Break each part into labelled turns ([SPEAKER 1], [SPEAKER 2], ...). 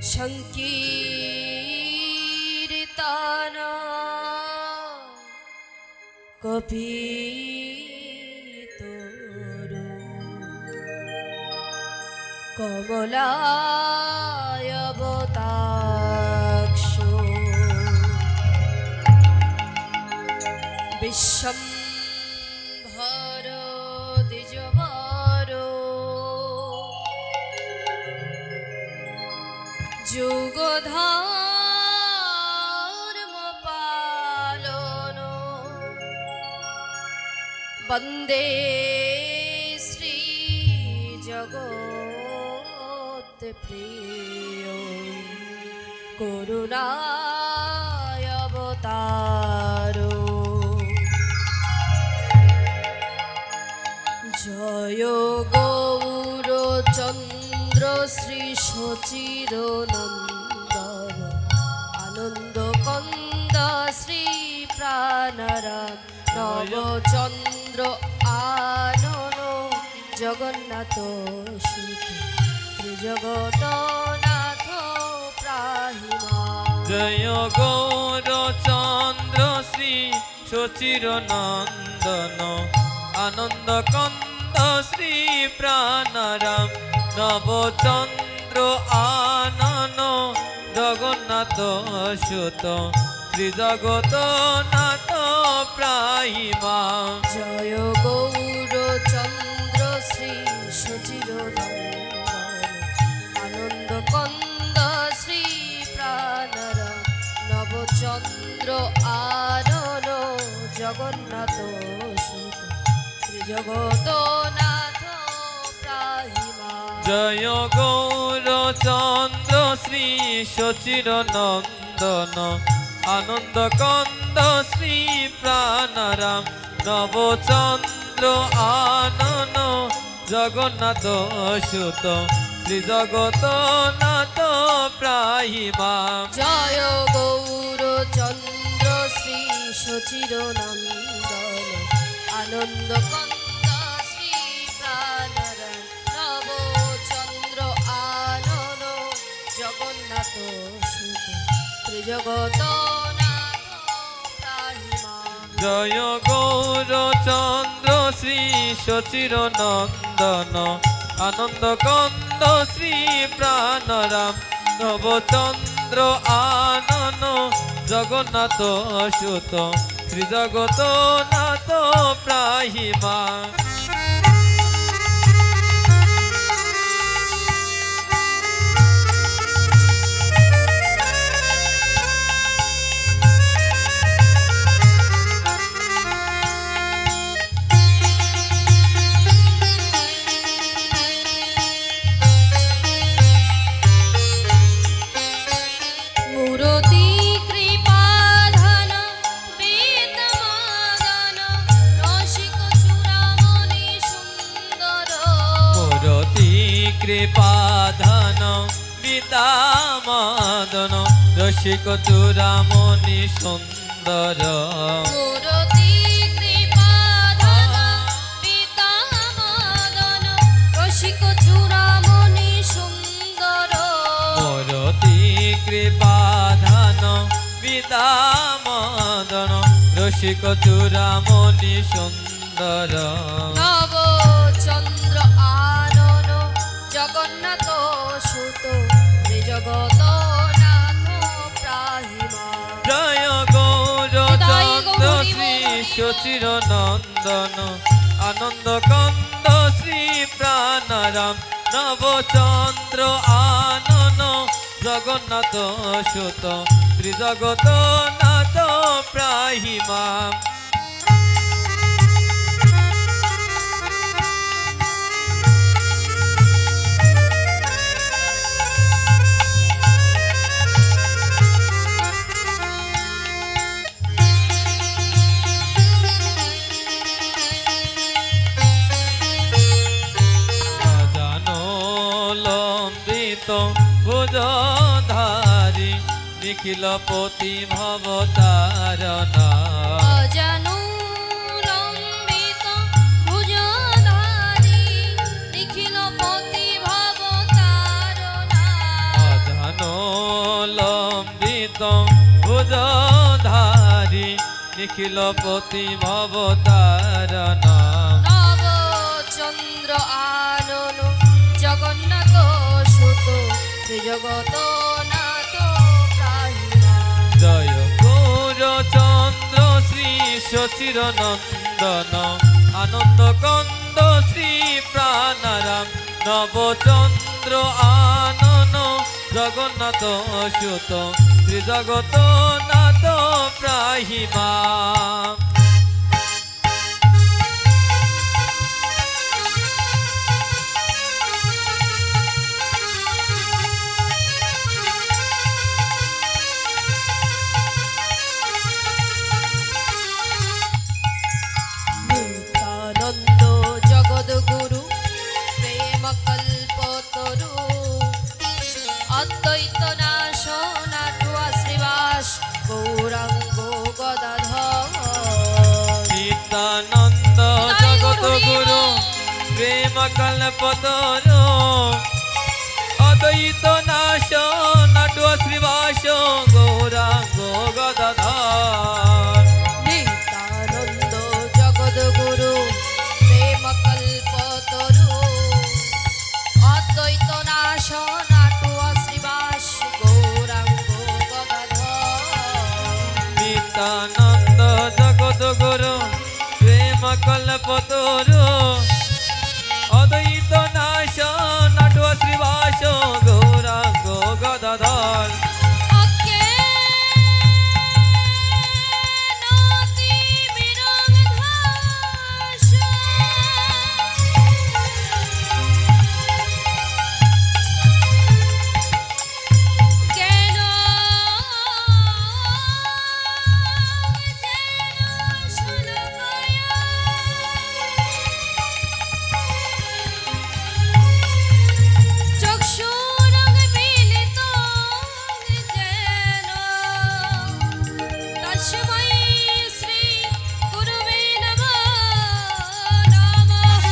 [SPEAKER 1] সংকীর্তন কপিতরু কমলায়বতাক্ষ বিশ্বম্ভর দ্বিজবর যুগধর্ম পালন বন্দে শ্রী জগৎ প্রিয় করুণায় অবতার জয় গৌরচন্দ্র শ্রী সচির নন্দন আনন্দ কন্দ শ্রী প্রাণরাম নবচন্দ্র আনন জগন্নাথ সুত ত্রিজগতনাথ প্রাহিমা
[SPEAKER 2] জয় গৌরচন্দ্র শ্রী সচির নন্দন আনন্দ কন্দ শ্রী প্রাণরাম নবচন্দ্র আনন জগন্নাথ সুত ত্রিজগতনাথ প্রাহিমা
[SPEAKER 1] জয় গৌরচন্দ্র শ্রী সচির নন্দন আনন্দ কন্দ শ্রী প্রাণরাম নবচন্দ্র আনন জগন্নাথ সুত ত্রিজগতনাথ প্রাহিমা
[SPEAKER 2] জয় গৌরচন্দ্র শ্রী সচির নন্দন আনন্দ কন্দ শ্রী প্রাণরাম নবচন্দ্র আনন জগন্নাথ সুত ত্রিজগতনাথ প্রাহিমা
[SPEAKER 1] জয় গৌরচন্দ্র শ্রী সচির নন্দন আনন্দ কন্দ শ্রী প্রাণরাম নবচন্দ্র আনন জগন্নাথ সুত ত্রিজগতনাথ প্রাহিমা
[SPEAKER 2] জয় গৌরচন্দ্র শ্রী সচির নন্দন আনন্দ কন্দ শ্রী প্রাণরাম নবচন্দ্র আনন জগন্নাথ সুত ত্রিজগতনাথ প্রাহিমা
[SPEAKER 1] মূরতি কৃপাধন বেদমাদন রসিক চূড়ামণি সুন্দর
[SPEAKER 2] মূরতি কৃপাধন বিদামদন রসিক চূড়ামণি সুন্দর
[SPEAKER 1] মূরতি কৃপাধন বেদমাদন রসিক চূড়ামণি সুন্দর
[SPEAKER 2] মূরতি কৃপাধন বিদামদন রসিক চূড়ামণি সুন্দর
[SPEAKER 1] নবচন্দ্র আনন জগন্নাথ সুত ত্রিজগতনাথ প্রাহিমা
[SPEAKER 2] জয় গৌরচন্দ্র শ্রী সচির নন্দন আনন্দ কন্দ শ্রী প্রাণরাম নবচন্দ্র আনন জগন্নাথ সুত ত্রিজগতনাথ প্রাহিমা ভুজধারী নিখিলপতি ভবতারণা
[SPEAKER 1] অজানুলম্বিত ভুজধারী নিখিলপতি ভবতারণা
[SPEAKER 2] নিখিলপতি ভবতারণ
[SPEAKER 1] নব চন্দ্র আনন জগন্নাথ সুত শ্রীজগত নাথ প্রাহিমা
[SPEAKER 2] জয় গৌরচন্দ্র শ্রী সচির নন্দন আনন্দ কন্দ শ্রী প্রাণারাম নবচন্দ্র আনন জগন্নাথ সুত শ্রী জগত নাথ প্রাহিমা
[SPEAKER 1] নিত্যানন্দ জগদ্গুরু প্রেম কল্পতরু অদ্বৈত নাশ নাটুয়া শ্রীবাস গৌরাঙ্গ গদাধর
[SPEAKER 2] নিত্যানন্দ জগত গুরু প্রেম কল্পতরু অদ্বৈত নাশ নাটু শ্রীবাস গৌরাঙ্গ গদাধর
[SPEAKER 1] নিত্যানন্দ জগদ্গুরু প্রেম কল্পতরু অদ্বৈত নাশ নাটুয়া শ্রীবাস গৌরাঙ্গ গদাধর
[SPEAKER 2] নিত্যানন্দ জগত গুরু প্রেম কল্পতরু অদ্বৈত নাশ নাটু শ্রীবাস গৌরাঙ্গ গদাধর
[SPEAKER 1] অজ্ঞানতি বিরোধাস জ্ঞান চক্ষুরঙ্গ মিলিত যেন তস্मै শ্রী গুরুবে নমঃ নমঃ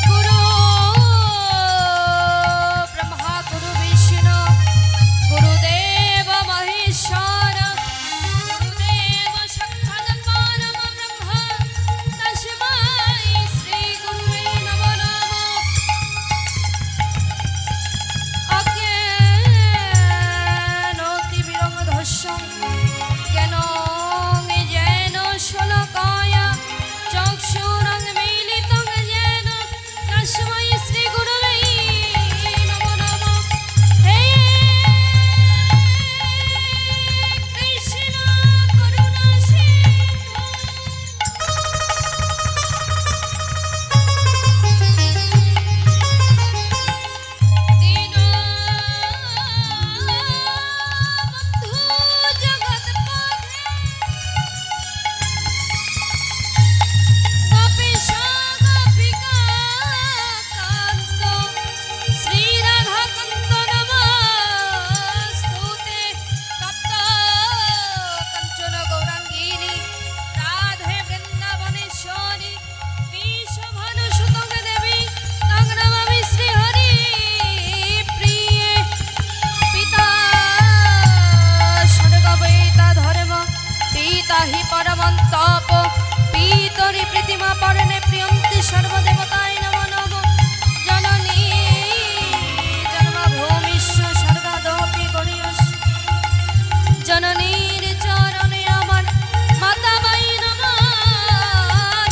[SPEAKER 1] গুরু ব্রহ্মা গুরু বিষ্ণু গুরুদেব মহেশ্বর গুরুদেব সাক্ষাৎ পরম ব্রহ্ম তস্मै শ্রী গুরুবে নমঃ নমঃ অজ্ঞানতি বিরোধস্যং জ্ঞানং যেন শলকায় চক্ষুরং মিলিতং যেন তস্मै শ্রী গুরুবে নমঃ নমঃ হে কৃষ্ণ করুণা দীনবন্ধু জগৎপথে গোপীশ গোপিকা কান্ত শ্রীরাধাকান্ত নমস্তুতে তপ্ত কাঞ্চন গৌরাঙ্গিনী রাধে বৃন্দাবনেশ্বরী বিশ্বভানুসুতং দেবী তং নমামি শ্রীহরি প্রিয়ে পিতা স্বর্গ বেতা ধর্ম পিতা হি পরমং তপ পিতরি প্রীতিমা পরণে প্রিয়ন্তি সর্বদেবতায় নমো নমো জননী জন্মভূমিষ্য সর্বদপি গরিয়সী জননীর চরণে আমার মাতা মাই নমো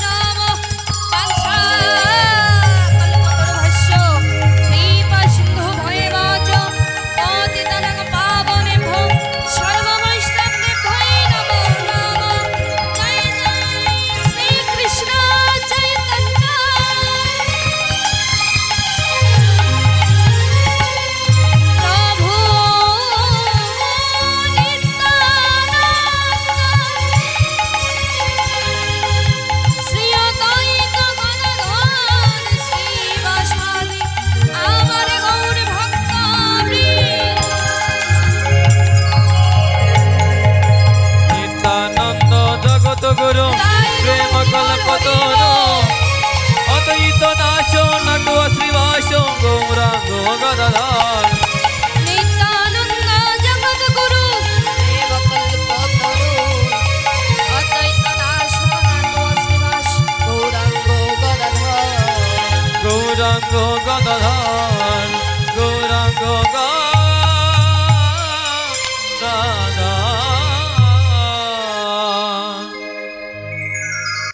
[SPEAKER 1] নমো বাঞ্ছা কল্পতরুভ্যশ্চ কৃপা সিন্ধু ভয়েবচ পতিতানাং পাবনেভ্যো সর্ববৈষ্ণবেভ্যো নমো নমঃ জয় জয় শ্রী কৃষ্ণ চৈতন্য প্রভু নিত্যানন্দ শ্রী অদ্বৈত গদাধর শ্রীবাসাদি আমার গৌর ভক্তবৃন্দ
[SPEAKER 2] নিত্যানন্দ জগত গুরু প্রেম কল্পতরু অদ্বৈত নাশ নাটু শ্রীবাস গৌরাঙ্গ গদাধর
[SPEAKER 1] নিত্যানন্দ জগৎগুরু দেব কল্পতরু
[SPEAKER 2] গদাধর গৌরাঙ্গ